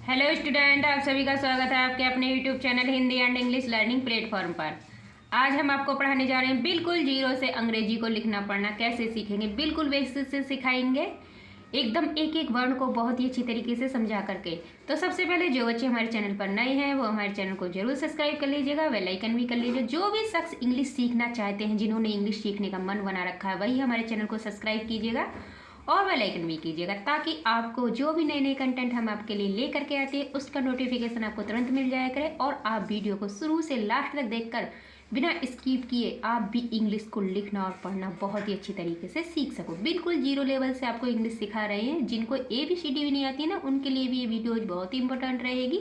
Hello student, आप सभी का स्वागत है आपके अपने YouTube channel Hindi and English learning platform पर। आज हम आपको पढ़ाने जा रहे हैं बिल्कुल जीरो से अंग्रेजी को लिखना पढ़ना कैसे सीखेंगे। बिल्कुल बेसिक से सिखाएंगे, एकदम एक एक वर्ड को बहुत ही अच्छी तरीके से समझा करके। तो सबसे पहले जो बच्चे हमारे चैनल पर नए हैं वो हमारे चैनल को जरूर सब्सक्राइब कर लीजिएगा, बेल आइकन भी कर लीजिए। जो भी शख्स इंग्लिश सीखना चाहते हैं, जिन्होंने इंग्लिश सीखने का मन बना रखा है, वही हमारे चैनल को सब्सक्राइब कीजिएगा और बेल आइकन भी कीजिएगा, ताकि आपको जो भी नए नए कंटेंट हम आपके लिए ले करके आते हैं उसका नोटिफिकेशन आपको तुरंत मिल जाया करे और आप वीडियो को शुरू से लास्ट तक देखकर बिना स्किप किए आप भी इंग्लिश को लिखना और पढ़ना बहुत ही अच्छी तरीके से सीख सको। बिल्कुल जीरो लेवल से आपको इंग्लिश सिखा रहे हैं। जिनको ABCD भी नहीं आती है ना, उनके लिए भी ये वीडियो बहुत ही इंपॉर्टेंट रहेगी।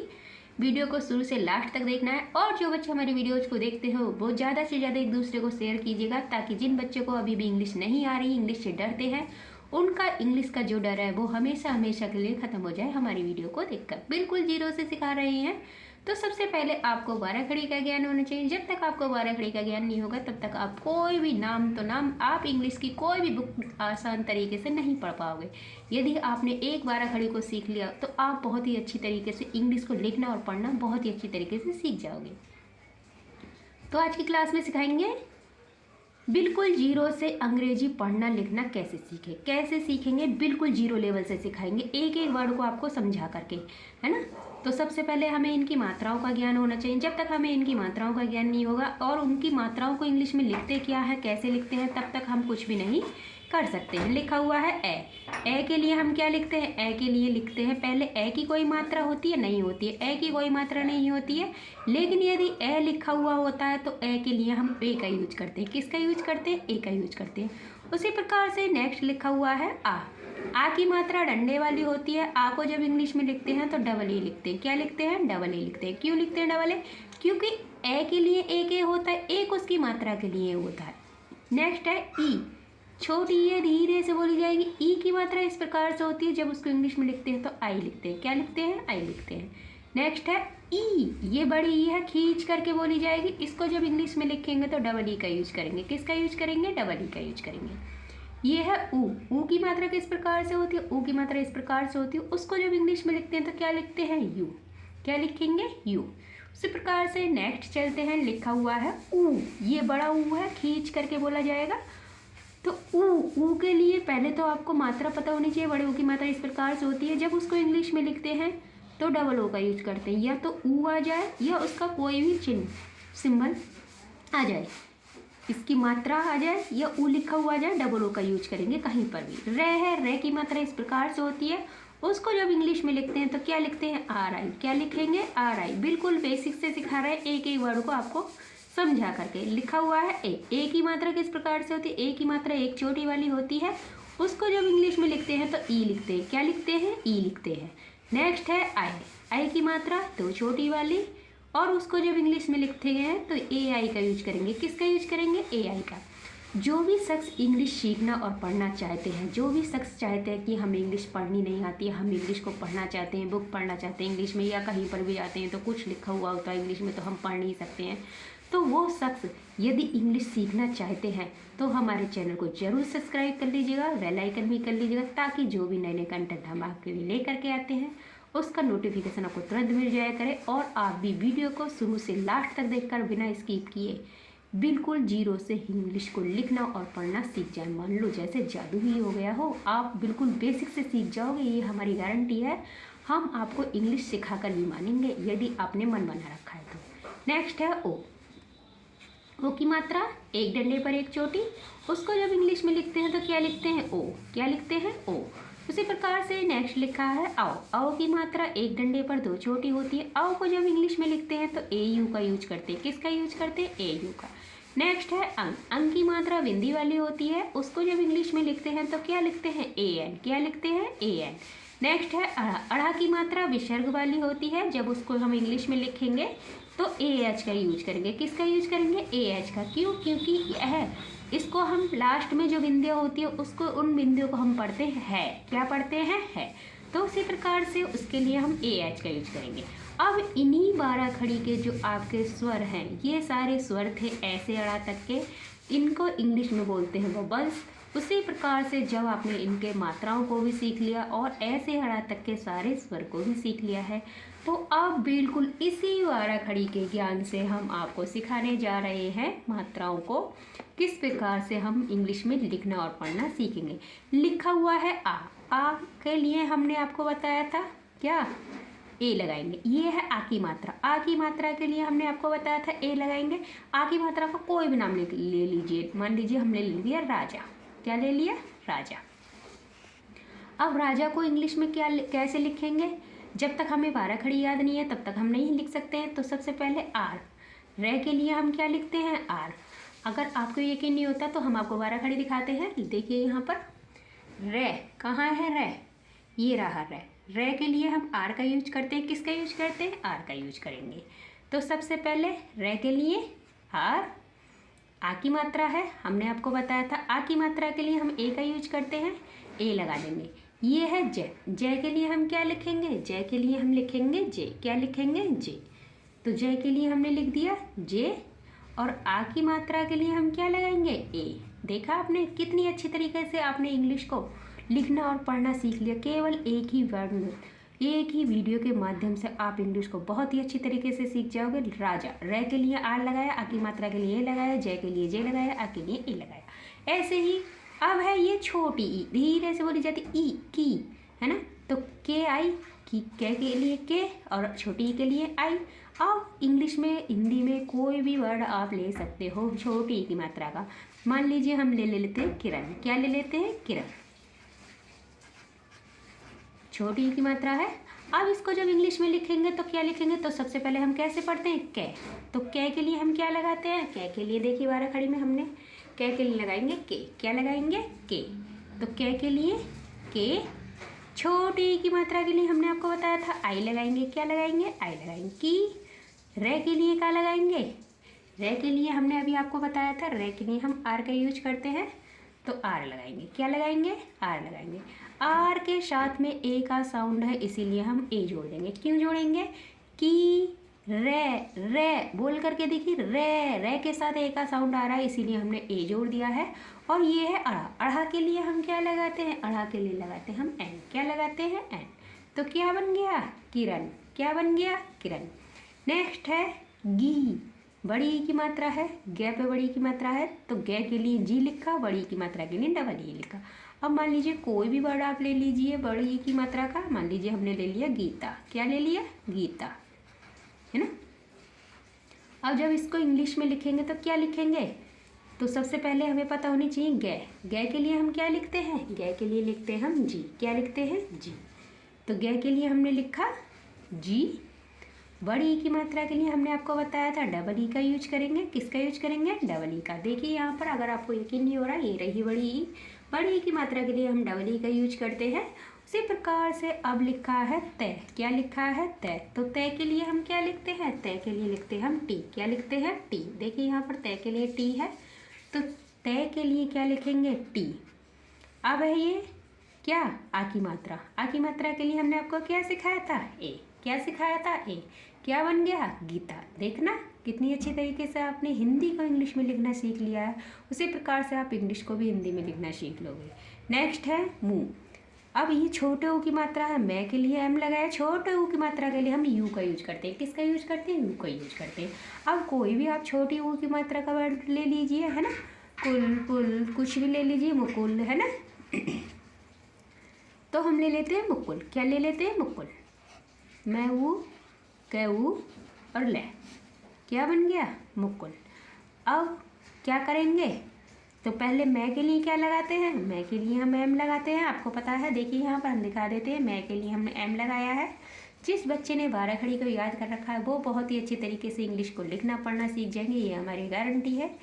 वीडियो को शुरू से लास्ट तक देखना है और जो बच्चे हमारी वीडियोज़ को देखते हो वो ज़्यादा से ज़्यादा एक दूसरे को शेयर कीजिएगा, ताकि जिन बच्चों को अभी भी इंग्लिश नहीं आ रही, इंग्लिश से डरते हैं, उनका इंग्लिश का जो डर है वो हमेशा हमेशा के लिए ख़त्म हो जाए हमारी वीडियो को देखकर। बिल्कुल जीरो से सिखा रहे हैं। तो सबसे पहले आपको 12 खड़ी का ज्ञान होना चाहिए। जब तक आपको 12 खड़ी का ज्ञान नहीं होगा तब तक आप कोई भी नाम आप इंग्लिश की कोई भी बुक आसान तरीके से नहीं पढ़ पाओगे। यदि आपने एक 12 खड़ी को सीख लिया तो आप बहुत ही अच्छी तरीके से इंग्लिश को लिखना और पढ़ना बहुत ही अच्छी तरीके से सीख जाओगे। तो आज की क्लास में सिखाएंगे बिल्कुल जीरो से अंग्रेजी पढ़ना लिखना कैसे सीखेंगे। बिल्कुल जीरो लेवल से सिखाएंगे, एक एक वर्ड को आपको समझा करके, है ना। तो सबसे पहले हमें इनकी मात्राओं का ज्ञान होना चाहिए। जब तक हमें इनकी मात्राओं का ज्ञान नहीं होगा और उनकी मात्राओं को इंग्लिश में लिखते क्या है, कैसे लिखते हैं, तब तक हम कुछ भी नहीं कर सकते हैं। लिखा हुआ है ए के लिए हम क्या लिखते हैं, ए के लिए लिखते हैं पहले ए की कोई मात्रा होती है, नहीं होती है। ए की कोई मात्रा नहीं होती है, लेकिन यदि ए लिखा हुआ होता है तो ए के लिए हम ए का यूज करते हैं। किसका यूज करते हैं, ए का यूज करते हैं। उसी प्रकार से नेक्स्ट लिखा हुआ है आ की मात्रा डंडे वाली होती है। आ को जब इंग्लिश में लिखते हैं तो डबल ए लिखते हैं। क्या लिखते हैं, डबल ए लिखते हैं। क्यों लिखते हैं डबल ए, क्योंकि ए के लिए एक ए होता है, एक उसकी मात्रा के लिए होता है। नेक्स्ट है ई, छोटी ये धीरे से बोली जाएगी। ई की मात्रा इस प्रकार से होती है, जब उसको इंग्लिश में लिखते हैं तो आई लिखते हैं। क्या लिखते हैं, आई लिखते हैं। नेक्स्ट है ई, ये बड़ी ई है, खींच करके बोली जाएगी। इसको जब इंग्लिश में लिखेंगे तो डबल ई का यूज करेंगे। किसका यूज करेंगे, डबल ई का यूज करेंगे। ये है ऊ की मात्रा किस प्रकार से होती है, ऊ की मात्रा इस प्रकार से होती है। उसको जब इंग्लिश में लिखते हैं तो क्या लिखते हैं, यू। क्या लिखेंगे, यू। उसी प्रकार से नेक्स्ट चलते हैं। लिखा हुआ है ऊ, ये बड़ा ऊ है, खींच करके बोला जाएगा। तो ऊ के लिए पहले तो आपको मात्रा पता होनी चाहिए। बड़े ऊ की मात्रा इस प्रकार से होती है, जब उसको इंग्लिश में लिखते हैं तो डबल ओ का यूज करते हैं। या तो ऊ आ जाए या उसका कोई भी चिन्ह सिंबल आ जाए, इसकी मात्रा आ जाए या ऊ लिखा हुआ आ जाए, डबल ओ का यूज करेंगे कहीं पर भी। रे है, रे की मात्रा इस प्रकार से होती है, उसको जब इंग्लिश में लिखते हैं तो क्या लिखते हैं, आर आई। क्या लिखेंगे, आर आई। बिल्कुल बेसिक से सिखा रहे हैं, एक एक वर्ड को आपको समझा करके। लिखा हुआ है ए की मात्रा किस प्रकार से होती है, ए की मात्रा एक चोटी वाली होती है, उसको जब इंग्लिश में लिखते हैं तो ई लिखते हैं। क्या लिखते हैं, ई लिखते हैं। नेक्स्ट है आई की मात्रा दो छोटी वाली, और उसको जब इंग्लिश में लिखते हैं तो ए आई का यूज करेंगे। किसका यूज करेंगे, ए आई का। जो भी शख्स इंग्लिश सीखना और पढ़ना चाहते हैं, जो भी शख्स चाहते हैं कि हमें इंग्लिश पढ़नी नहीं आती है, हम इंग्लिश को पढ़ना चाहते हैं, बुक पढ़ना चाहते हैं इंग्लिश में, या कहीं पर भी जाते हैं तो कुछ लिखा हुआ होता है इंग्लिश में तो हम पढ़ नहीं सकते हैं, तो वो शख्स यदि इंग्लिश सीखना चाहते हैं तो हमारे चैनल को जरूर सब्सक्राइब कर लीजिएगा, बेल आइकन भी कर लीजिएगा, ताकि जो भी नए नए कंटेंट हम आपके लिए ले करके आते हैं उसका नोटिफिकेशन आपको तुरंत मिल जाया करे और आप भी वीडियो को शुरू से लास्ट तक देखकर बिना स्किप किए बिल्कुल जीरो से इंग्लिश को लिखना और पढ़ना सीख जाए। मान लो जैसे जादू ही हो गया हो, आप बिल्कुल बेसिक से सीख जाओगे, ये हमारी गारंटी है। हम आपको इंग्लिश सिखाकर भी मानेंगे यदि आपने मन बना रखा है तो। नेक्स्ट है ओ की मात्रा एक डंडे पर एक चोटी, उसको जब इंग्लिश में लिखते हैं तो क्या लिखते हैं, ओ। क्या लिखते हैं, ओ। उसी प्रकार से नेक्स्ट लिखा है आओ की मात्रा एक डंडे पर दो चोटी होती है। आओ को जब इंग्लिश में लिखते हैं तो ए यू का यूज करते हैं। किसका यूज करते हैं, ए यू का। नेक्स्ट है अंग की मात्रा बिंदी वाली होती है, उसको जब इंग्लिश में लिखते हैं तो क्या लिखते हैं, ए एन। क्या लिखते हैं, ए एन। नेक्स्ट है अड़ा की मात्रा विसर्ग वाली होती है, जब उसको हम इंग्लिश में लिखेंगे तो ए एच का यूज करेंगे। किसका यूज करेंगे, ए एच का। क्यों, क्योंकि यह इसको हम लास्ट में जो बिंदियाँ होती है उसको, उन बिंदियों को हम पढ़ते हैं, क्या पढ़ते हैं, है। तो उसी प्रकार से उसके लिए हम ए एच का यूज करेंगे। अब इन्हीं 12 खड़ी के जो आपके स्वर हैं, ये सारे स्वर थे ऐसे अड़ा तक के, इनको इंग्लिश में बोलते हैं वोबल्स। उसी प्रकार से जब आपने इनके मात्राओं को भी सीख लिया और ऐसे हड़ा तक के सारे स्वर को भी सीख लिया है, तो अब बिल्कुल इसी वारा खड़ी के ज्ञान से हम आपको सिखाने जा रहे हैं मात्राओं को किस प्रकार से हम इंग्लिश में लिखना और पढ़ना सीखेंगे। लिखा हुआ है आ के लिए हमने आपको बताया था क्या, ए लगाएंगे। ये है आ की मात्रा। आ की मात्रा के लिए हमने आपको बताया था ए लगाएंगे। आ की मात्रा का कोई भी नाम ले लीजिए। मान लीजिए हमने ले लिया राजा। क्या ले लिया? राजा। अब राजा को इंग्लिश में कैसे लिखेंगे? जब तक हमें वारा खड़ी याद नहीं है तब तक हम नहीं लिख सकते हैं। तो सबसे पहले आर। रे के लिए हम क्या लिखते हैं? आर। अगर आपको यकीन नहीं होता तो हम आपको वारा खड़ी दिखाते हैं। देखिए यहाँ पर रे कहाँ है? रे, ये रहा रे। रे के लिए हम आर का यूज करते हैं। किसका यूज करते हैं? आर का यूज करेंगे। तो सबसे पहले रे के लिए आर। आ की मात्रा है, हमने आपको बताया था आ की मात्रा के लिए हम ए का यूज करते हैं, ए लगा देंगे। ये है जय। जय के लिए हम क्या लिखेंगे? जय के लिए हम लिखेंगे जे। क्या लिखेंगे? जे। तो जय के लिए हमने लिख दिया जे। और आ की मात्रा के लिए हम क्या लगाएंगे? ए। देखा आपने कितनी अच्छी तरीके से आपने इंग्लिश को लिखना और पढ़ना सीख लिया केवल एक ही वर्ड में। एक ही वीडियो के माध्यम से आप इंग्लिश को बहुत ही अच्छी तरीके से सीख जाओगे। राजा, रे के लिए आर लगाया, आ की मात्रा के लिए ए लगाया, जय के लिए जे लगाया, आ के लिए ए लगाया। ऐसे ही अब है ये छोटी ई, धीरे से बोली जाती ई की, है ना। तो के आई की, के लिए के और छोटी ई के लिए आई। अब इंग्लिश में, हिंदी में कोई भी वर्ड आप ले सकते हो छोटी ई की मात्रा का। मान लीजिए हम ले लेते हैं किरण। क्या ले लेते हैं? किरण। छोटी ई की मात्रा है। अब इसको जब इंग्लिश में लिखेंगे तो क्या लिखेंगे? तो सबसे पहले हम कैसे पढ़ते हैं? कै। तो कै के लिए हम क्या लगाते हैं? कै के लिए देखिए वारा खड़ी में हमने कै के लिए लगाएंगे के। क्या लगाएंगे? के। तो कै के लिए के। छोटी ई की मात्रा के लिए हमने आपको बताया था आई लगाएंगे। क्या लगाएंगे? आई लगाएंगे। की। रे के लिए क्या लगाएंगे? रे के लिए हमने अभी आपको बताया था, रे के लिए हम आर का यूज करते हैं, तो आर लगाएंगे। क्या लगाएंगे? आर लगाएंगे। आर के साथ में ए का साउंड है इसीलिए हम ए जोड़ देंगे। क्यों जोड़ेंगे? की रे, रे बोल करके देखिए, रे के साथ ए का साउंड आ रहा है इसीलिए हमने ए जोड़ दिया है। और ये है अड़ा। अड़ा के लिए हम क्या लगाते हैं? अड़ा के लिए लगाते हैं हम एन। क्या लगाते हैं? एन। तो क्या बन गया? किरण। क्या बन गया? किरण। नेक्स्ट है गी। बड़ी ई की मात्रा है, गे पे बड़ी की मात्रा है, तो गे के लिए जी लिखा, बड़ी की मात्रा के लिए डबल ई लिखा। अब मान लीजिए कोई भी वर्ड आप ले लीजिए बड़ी ई की मात्रा का। मान लीजिए हमने ले लिया गीता। क्या ले लिया? गीता, है ना। अब जब इसको इंग्लिश में लिखेंगे तो क्या लिखेंगे? तो सबसे पहले हमें पता होनी चाहिए गे। गे के लिए हम क्या लिखते हैं? गे के लिए लिखते हैं हम जी। क्या लिखते हैं? जी। तो गे के लिए हमने लिखा जी। बड़ी ई की मात्रा के लिए हमने आपको बताया था डबल ई का यूज करेंगे। किसका यूज करेंगे? डबल ई का। देखिए यहाँ पर अगर आपको यकीन नहीं हो रहा, ये रही बड़ी ई। बड़ी ई की मात्रा के लिए हम डबल ई का यूज करते हैं। उसी प्रकार से अब लिखा है तय। क्या लिखा है? तय। तो तय के लिए हम क्या लिखते हैं? तय के लिए लिखते हैं हम टी। क्या लिखते हैं? टी। देखिए यहाँ पर तय के लिए टी है, तो तय के लिए क्या लिखेंगे? टी। अब है ये क्या? आ की मात्रा। आ की मात्रा के लिए हमने आपको क्या सिखाया था? ए। क्या सिखाया था? ए। क्या बन गया? गीता। देखना कितनी अच्छी तरीके से आपने हिंदी को इंग्लिश में लिखना सीख लिया है। उसी प्रकार से आप इंग्लिश को भी हिंदी में लिखना सीख लोगे। नेक्स्ट है मुँह। अब ये छोटे ऊ की मात्रा है, मैं के लिए एम लगाया। छोटे ऊ की मात्रा के लिए हम यू का यूज करते हैं। किसका यूज करते हैं? यू का यूज करते हैं। अब कोई भी आप छोटी ऊ की मात्रा का वर्ड ले लीजिए, है ना। कुल, पुल, कुछ भी ले लीजिए, मुकुल, है ना। तो हम ले लेते हैं मुकुल। क्या ले लेते हैं? मुकुल। मैं ऊ, कै ऊ और ले। क्या बन गया? मुकुल। अब क्या करेंगे? तो पहले मैं के लिए क्या लगाते हैं? मैं के लिए हम एम लगाते हैं। आपको पता है, देखिए यहाँ पर हम दिखा देते हैं। मैं के लिए हमने एम लगाया है। जिस बच्चे ने वारा खड़ी को याद कर रखा है वो बहुत ही अच्छी तरीके से इंग्लिश को लिखना पढ़ना सीख जाएंगे, ये हमारी गारंटी है।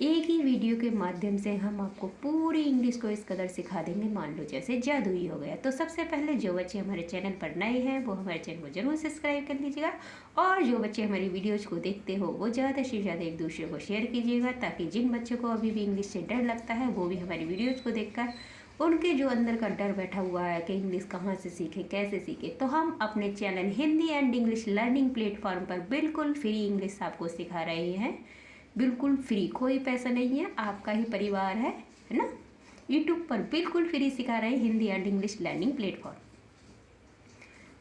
एक ही वीडियो के माध्यम से हम आपको पूरी इंग्लिश को इस कदर सिखा देंगे, मान लो जैसे जादू ही हो गया। तो सबसे पहले जो बच्चे हमारे चैनल पर नए हैं वो हमारे चैनल को जरूर सब्सक्राइब कर लीजिएगा, और जो बच्चे हमारी वीडियोज़ को देखते हो वो ज़्यादा से ज़्यादा एक दूसरे को शेयर कीजिएगा, ताकि जिन बच्चों को अभी भी इंग्लिश से डर लगता है वो भी हमारी वीडियोज़ को देखकर उनके जो अंदर का डर बैठा हुआ है कि इंग्लिश कहाँ से सीखें, कैसे सीखें, तो हम अपने channel Hindi and English learning platform पर बिल्कुल फ्री इंग्लिश आपको सिखा रहे हैं। बिल्कुल फ्री, कोई पैसा नहीं है, आपका ही परिवार है ना। यूट्यूब पर बिल्कुल फ्री सिखा रहे हैं Hindi and English learning platform.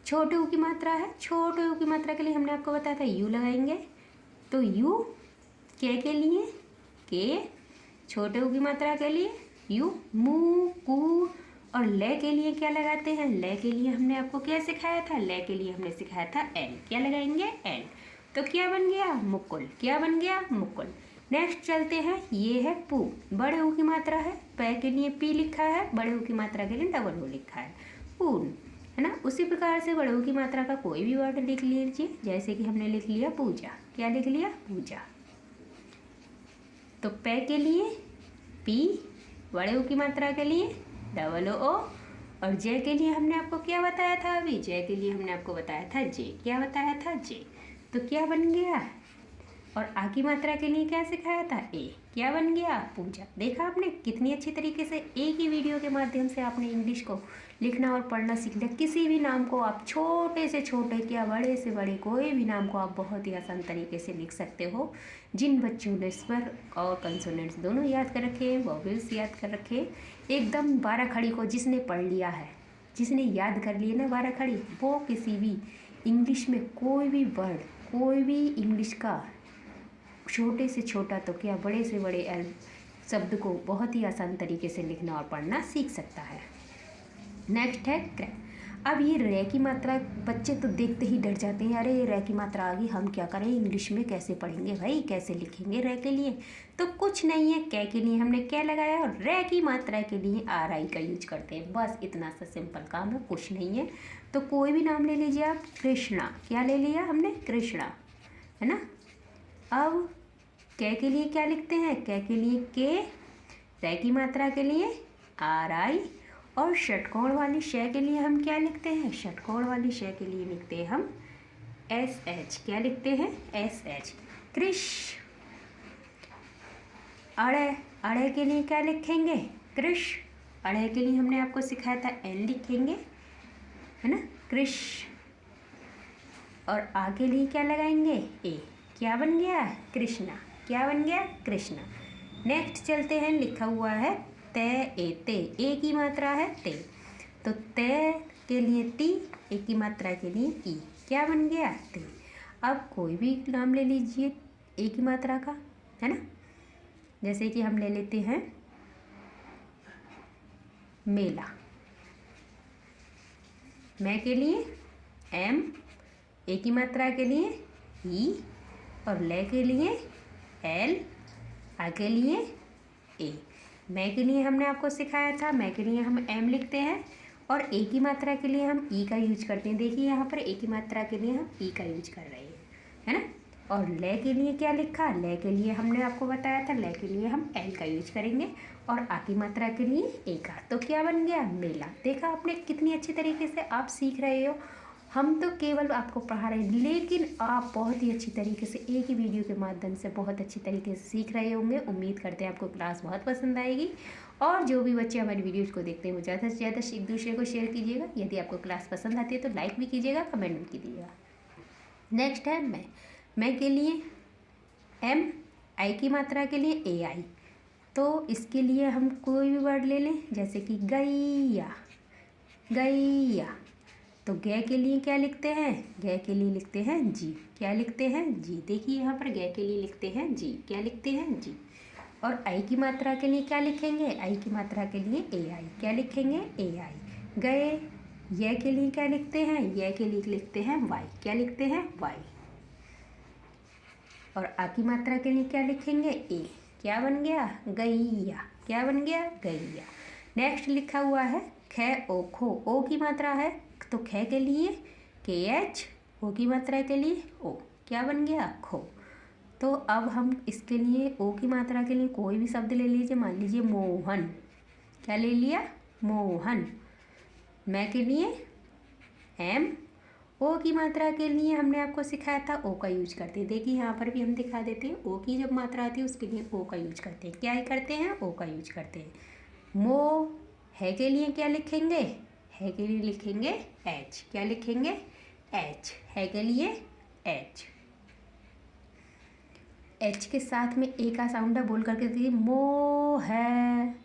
छोटे ऊ की मात्रा है, छोटे ऊ की मात्रा के लिए हमने आपको बताया था यू लगाएंगे, तो यू के लिए के, छोटे ऊ की मात्रा के लिए यू, मू कू, और ले के लिए क्या लगाते हैं, ले के लिए हमने आपको क्या सिखाया था, ले के लिए हमने सिखाया था एल, क्या लगाएंगे एल, तो क्या बन गया मुकुल, क्या बन गया मुकुल। नेक्स्ट चलते हैं, ये है पू, बड़े ऊ की मात्रा है, पै के लिए पी लिखा है, बड़े ऊ की मात्रा के लिए डबल ऊ लिखा है, पून, है ना। उसी प्रकार से बड़े ऊ की मात्रा का कोई भी वर्ड लिख लीजिए, जैसे कि हमने लिख लिया पूजा, क्या लिख लिया पूजा, तो पै के लिए पी, बड़े ऊ की मात्रा के लिए डबल ओ, और जे के लिए हमने आपको क्या बताया था, अभी जे के लिए हमने आपको बताया था जे, क्या बताया था जे, तो क्या बन गया, और आ की मात्रा के लिए क्या सिखाया था ए, क्या बन गया पूजा। देखा आपने कितनी अच्छी तरीके से एक ही वीडियो के माध्यम से आपने इंग्लिश को लिखना और पढ़ना सीख लिया। किसी भी नाम को आप छोटे से छोटे या बड़े से बड़े कोई भी नाम को आप बहुत ही आसान तरीके से लिख सकते हो। जिन बच्चों ने स्वर और कंसोनेंट्स दोनों याद कर रखे हैं, वॉवेल्स याद कर रखे हैं, एकदम 12 खड़ी को जिसने पढ़ लिया है, जिसने याद कर लिया ना 12 खड़ी, वो किसी भी इंग्लिश में कोई भी वर्ड, कोई भी इंग्लिश का छोटे से छोटा तो क्या बड़े से बड़े शब्द को बहुत ही आसान तरीके से लिखना और पढ़ना सीख सकता है। नेक्स्ट है क्रै। अब ये रे की मात्रा बच्चे तो देखते ही डर जाते हैं, अरे रे की मात्रा आ गई, हम क्या करें, इंग्लिश में कैसे पढ़ेंगे भाई, कैसे लिखेंगे रे के लिए। तो कुछ नहीं है, कै के लिए हमने क्या लगाया और रे की मात्रा के लिए आर आई का यूज करते हैं, बस इतना सा सिंपल काम है, कुछ नहीं है। तो कोई भी नाम ले लीजिए आप, कृष्णा, क्या ले लिया हमने कृष्णा, है ना। अब कै के लिए क्या लिखते हैं, कै के लिए के, रै की मात्रा के लिए आर आई, और षटकोण वाली शय के लिए हम क्या लिखते हैं, षटकोण वाली शय के लिए लिखते हैं हम एस एच, क्या लिखते हैं एस एच, कृष। अड़े, अड़े के लिए क्या लिखेंगे कृष, अड़े के लिए हमने आपको सिखाया था एल लिखेंगे, है ना, कृष। और आ के लिए क्या लगाएंगे ए, क्या बन गया कृष्णा, क्या बन गया कृष्णा। नेक्स्ट चलते हैं, लिखा हुआ है ते ए, ते ए की मात्रा है ते, तो ते के लिए टी, ए की मात्रा के लिए ई, क्या बन गया ते। अब कोई भी नाम ले लीजिए ए की मात्रा का, है ना, जैसे कि हम ले लेते हैं मेला, मैं के लिए एम, ए की मात्रा के लिए ई, और ले के लिए एल, आ के लिए ए। मैं के लिए हमने आपको सिखाया था, मैं के लिए हम एम लिखते हैं, और ए की मात्रा के लिए हम ई का यूज करते हैं। देखिए यहाँ पर ए की मात्रा के लिए हम ई का यूज कर रहे हैं, है ना। और ले के लिए क्या लिखा, ले के लिए हमने आपको बताया था, ले के लिए हम एल का यूज करेंगे, और आ की मात्रा के लिए ए का, तो क्या बन गया मेला। देखा आपने कितनी अच्छी तरीके से आप सीख रहे हो, हम तो केवल आपको पढ़ा रहे हैं, लेकिन आप बहुत ही अच्छी तरीके से एक ही वीडियो के माध्यम से बहुत अच्छी तरीके से सीख रहे होंगे। उम्मीद करते हैं आपको क्लास बहुत पसंद आएगी, और जो भी बच्चे हमारी वीडियोज़ को देखते हैं वो ज़्यादा से ज़्यादा एक दूसरे को शेयर कीजिएगा। यदि आपको क्लास पसंद आती है तो लाइक भी कीजिएगा, कमेंट भी कीजिएगा। नेक्स्ट है मैं के लिए एम, आई की मात्रा के लिए ए आई, तो इसके लिए हम कोई भी वर्ड ले लें, जैसे कि गैया, गैया, तो गै के लिए क्या लिखते हैं, गै के लिए लिखते हैं जी, क्या लिखते हैं जी। देखिए यहाँ पर गै के लिए लिखते हैं जी, क्या लिखते हैं जी। और आई की मात्रा के लिए क्या लिखेंगे, आई की मात्रा के लिए ए आई, क्या लिखेंगे ए आई। गए, ये के लिए क्या लिखते हैं, ये के लिए लिखते हैं वाई, क्या लिखते हैं वाई। और आ की मात्रा के लिए क्या लिखेंगे ए, क्या बन गया गैया, क्या बन गया गैया। नेक्स्ट लिखा हुआ है खे ओ खो, ओ की मात्रा है, तो खे के लिए के एच, ओ की मात्रा के लिए ओ, क्या बन गया खो। तो अब हम इसके लिए ओ की मात्रा के लिए कोई भी शब्द ले लीजिए, मान लीजिए मोहन, क्या ले लिया मोहन। मैं के लिए एम, ओ की मात्रा के लिए हमने आपको सिखाया था ओ का यूज करते हैं। देखिए यहाँ पर भी हम दिखा देते हैं, ओ की जब मात्रा आती है उसके लिए ओ का यूज करते हैं, क्या करते हैं ओ का यूज करते हैं। मो, है के लिए क्या लिखेंगे, है के लिए लिखेंगे एच, क्या लिखेंगे एच, है के लिए एच। एच के साथ में ए का साउंड है, बोल करके देखिए मो है,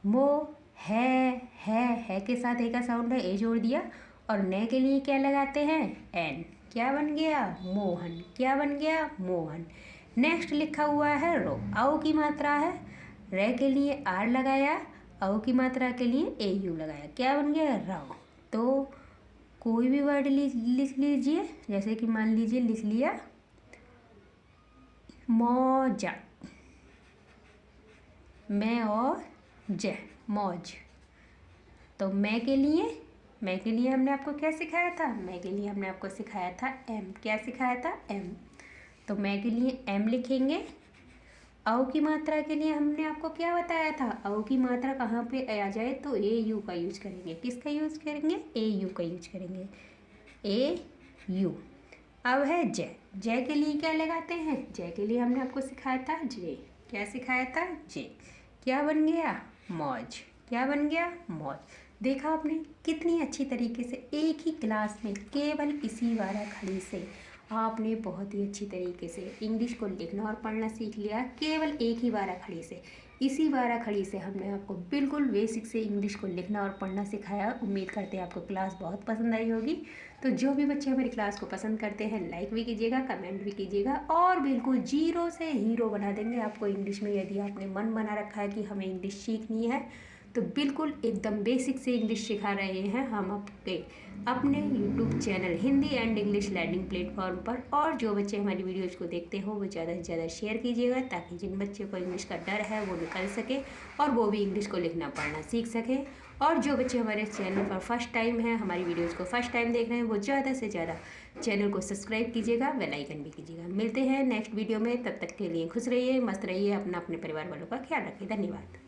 मो है के साथ ए का साउंड है, ए जोड़ दिया। और ने के लिए क्या लगाते हैं, एन। क्या बन गया, मोहन। क्या बन गया, मोहन। नेक्स्ट लिखा हुआ है रो, आओ की मात्रा है, रे के लिए आर लगाया, औ की मात्रा के लिए ए यू लगाया। क्या बन गया, राव। तो कोई भी वर्ड लिख लीजिए, जैसे कि मान लीजिए लिख लिया मौजा, मैं और जय, मौज। तो मैं के लिए हमने आपको क्या सिखाया था, मैं के लिए हमने आपको सिखाया था एम। क्या सिखाया था, एम। तो मैं के लिए एम लिखेंगे। औ की मात्रा के लिए हमने आपको क्या बताया था, औ की मात्रा कहाँ पे आ जाए तो ए यू का यूज करेंगे। किसका यूज करेंगे, ए यू का यूज करेंगे, ए यू। अब है जय, जय के लिए क्या लगाते हैं, जय के लिए हमने आपको सिखाया था जे। क्या सिखाया था, जे। क्या बन गया, मौज। क्या बन गया, मौज। देखा आपने कितनी अच्छी तरीके से एक ही क्लास में केवल इसी वारा खड़ी से आपने बहुत ही अच्छी तरीके से इंग्लिश को लिखना और पढ़ना सीख लिया, केवल एक ही वारा खड़ी से। इसी वारा खड़ी से हमने आपको बिल्कुल बेसिक से इंग्लिश को लिखना और पढ़ना सिखाया। उम्मीद करते हैं आपको क्लास बहुत पसंद आई होगी। तो जो भी बच्चे हमारी क्लास को पसंद करते हैं लाइक भी कीजिएगा, कमेंट भी कीजिएगा, और बिल्कुल जीरो से हीरो बना देंगे आपको इंग्लिश में। यदि आपने मन बना रखा है कि हमें इंग्लिश सीखनी है तो बिल्कुल एकदम बेसिक से इंग्लिश सिखा रहे हैं हम आपके अपने YouTube channel Hindi and English learning platform पर। और जो बच्चे हमारी वीडियोज़ को देखते हो वो ज़्यादा से ज़्यादा शेयर कीजिएगा, ताकि जिन बच्चों को इंग्लिश का डर है वो निकल सके और वो भी इंग्लिश को लिखना पढ़ना सीख सके। और जो बच्चे हमारे चैनल पर फर्स्ट टाइम हैं, हमारी वीडियोज़ को फर्स्ट टाइम देख रहे हैं, वो ज़्यादा से ज़्यादा चैनल को सब्सक्राइब कीजिएगा, बेल आइकन भी कीजिएगा। मिलते हैं नेक्स्ट वीडियो में, तब तक के लिए खुश रहिए, मस्त रहिए, अपने परिवार वालों का ख्याल रखिए। धन्यवाद।